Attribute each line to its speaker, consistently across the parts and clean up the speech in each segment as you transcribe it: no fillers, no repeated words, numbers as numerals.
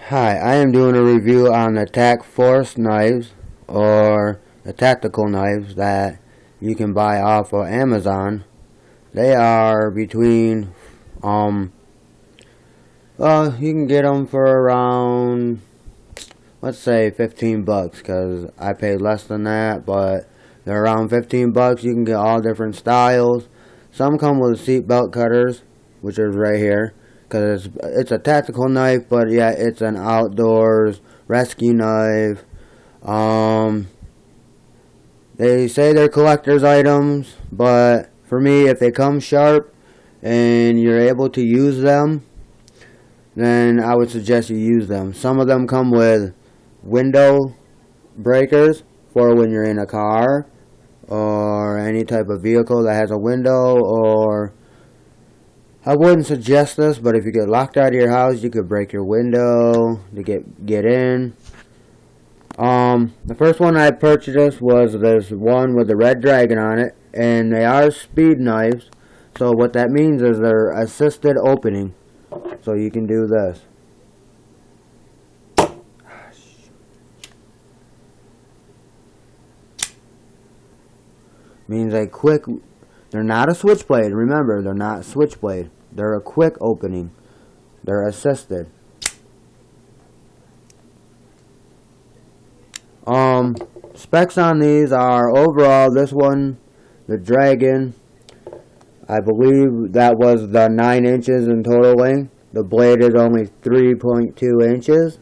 Speaker 1: Hi, I am doing a review on the TAC force knives, or the tactical knives that you can buy off of Amazon. They are between, you can get them for around, let's say 15 bucks, because I paid less than that, but they're around 15 bucks. You can get all different styles. Some come with seat belt cutters, which is right here, because it's a tactical knife, but yeah, it's an outdoors rescue knife. They say they're collector's items, but for me, if they come sharp and you're able to use them, then I would suggest you use them. Some of them come with window breakers for when you're in a car or any type of vehicle that has a window, or I wouldn't suggest this, but if you get locked out of your house, you could break your window to get in. The first one I purchased was this one with the red dragon on it, and they are speed knives. So what that means is they're assisted opening. So you can do this. Means a quick. They're not a switchblade. Remember, they're not switchblade. They're a quick opening. They're assisted. Specs on these are overall, this one, the Dragon, I believe that was the 9 inches in total length. The blade is only 3.2 inches.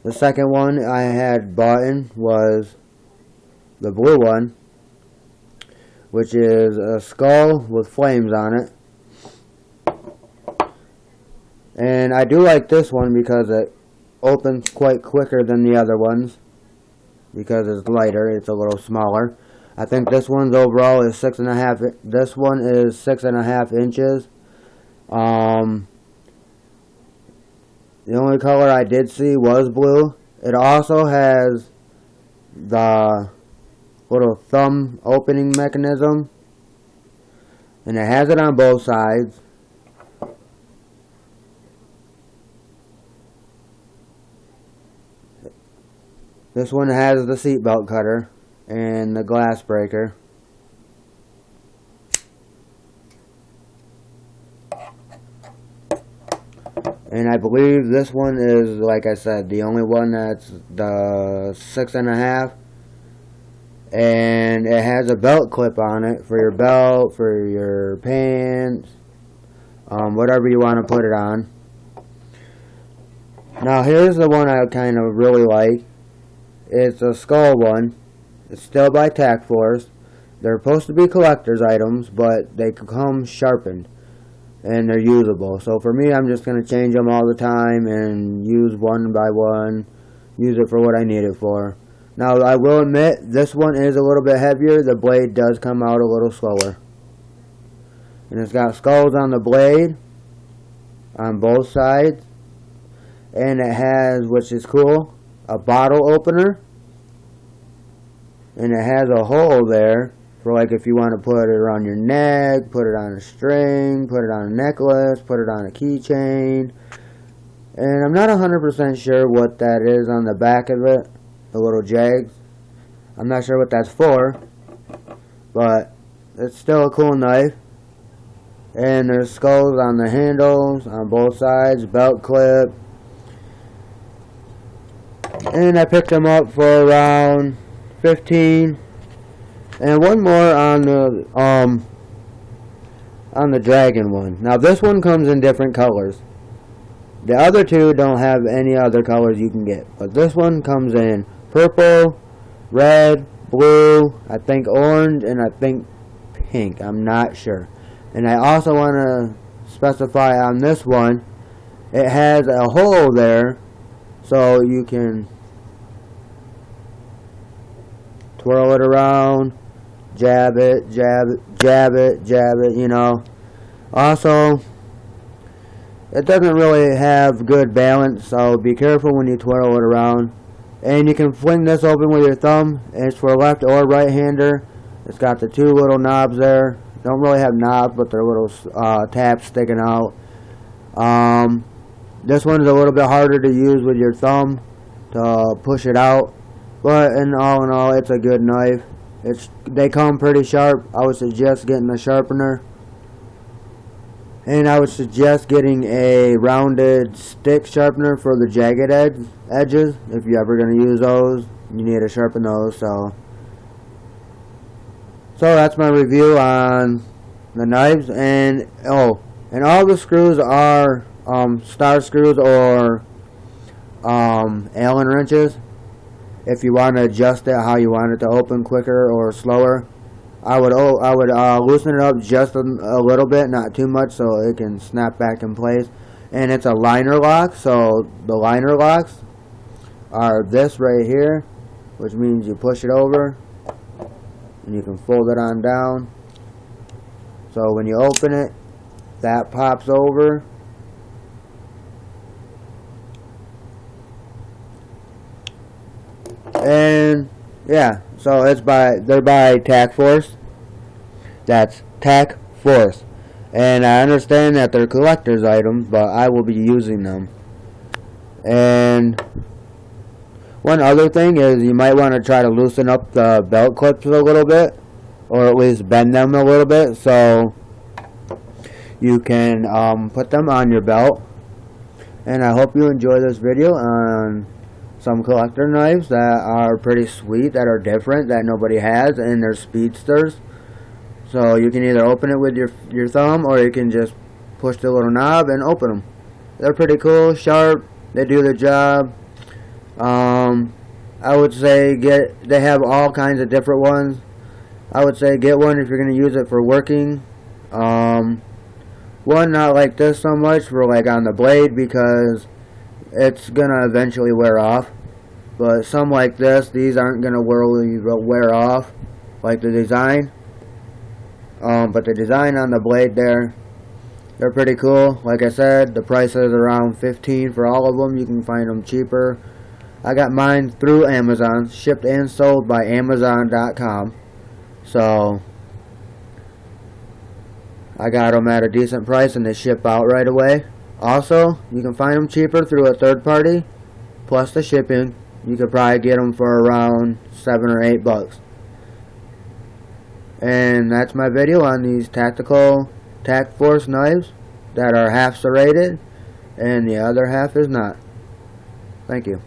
Speaker 1: The second one I had bought was the blue one, which is a skull with flames on it. And I do like this one because it opens quite quicker than the other ones, because it's lighter, it's a little smaller. I think this one's overall is 6.5. This one is 6.5 inches. The only color I did see was blue. It also has the little thumb opening mechanism, and it has it on both sides. This one has the seatbelt cutter and the glass breaker. And I believe this one is, like I said, the only one that's the 6.5. And it has a belt clip on it for your belt, for your pants, whatever you want to put it on. Now here's the one I kind of really like. It's a skull one. It's still by TAC Force. They're supposed to be collector's items, but they come sharpened and they're usable. So for me, I'm just going to change them all the time and use one by one, use it for what I need it for. Now I will admit, this one is a little bit heavier. The blade does come out a little slower. And it's got skulls on the blade on both sides. And it has, which is cool, a bottle opener, and it has a hole there for, like, if you want to put it around your neck, put it on a string, put it on a necklace, put it on a keychain. And I'm not 100% sure what that is on the back of it, the little jags. I'm not sure what that's for, but it's still a cool knife. And there's skulls on the handles on both sides, belt clip. And I picked them up for around 15. And one more on the Dragon one. Now this one comes in different colors. The other two don't have any other colors you can get, but this one comes in purple, red, blue, I think orange, and I think pink. I'm not sure. And I also want to specify on this one, it has a hole there, so you can twirl it around, jab it, jab it, jab it, jab it, you know. Also, it doesn't really have good balance, so be careful when you twirl it around. And you can fling this open with your thumb. It's for left or right hander. It's got the two little knobs there. Don't really have knobs, but they're little tabs sticking out. This one's a little bit harder to use with your thumb to push it out, but in all, it's a good knife. They come pretty sharp. I would suggest getting a sharpener, and I would suggest getting a rounded stick sharpener for the jagged edges. If you're ever going to use those, you need to sharpen those. So that's my review on the knives. And all the screws are star screws or Allen wrenches. If you want to adjust it how you want it to open quicker or slower, I would loosen it up just a little bit, not too much, so it can snap back in place. And it's a liner lock, so the liner locks are this right here, which means you push it over and you can fold it on down. So when you open it, that pops over. And yeah, so they're by TAC Force. That's TAC Force. And I understand that they're collector's items, but I will be using them. And one other thing is you might want to try to loosen up the belt clips a little bit, or at least bend them a little bit, so you can put them on your belt. And I hope you enjoy this video on some collector knives that are pretty sweet, that are different, that nobody has, and they're speedsters. So you can either open it with your thumb, or you can just push the little knob and open them. They're pretty cool, sharp, they do the job. I would say they have all kinds of different ones. I would say get one if you're going to use it for working. One not like this so much for like on the blade, because it's gonna eventually wear off. But some like this, these aren't gonna really wear off like the design. But the design on the blade there, they're pretty cool. Like I said, the price is around $15 for all of them. You can find them cheaper. I got mine through Amazon, shipped and sold by Amazon.com. So I got them at a decent price, and they ship out right away. Also, you can find them cheaper through a third party, plus the shipping. You could probably get them for around $7 or $8. And that's my video on these tactical TAC Force knives that are half serrated, and the other half is not. Thank you.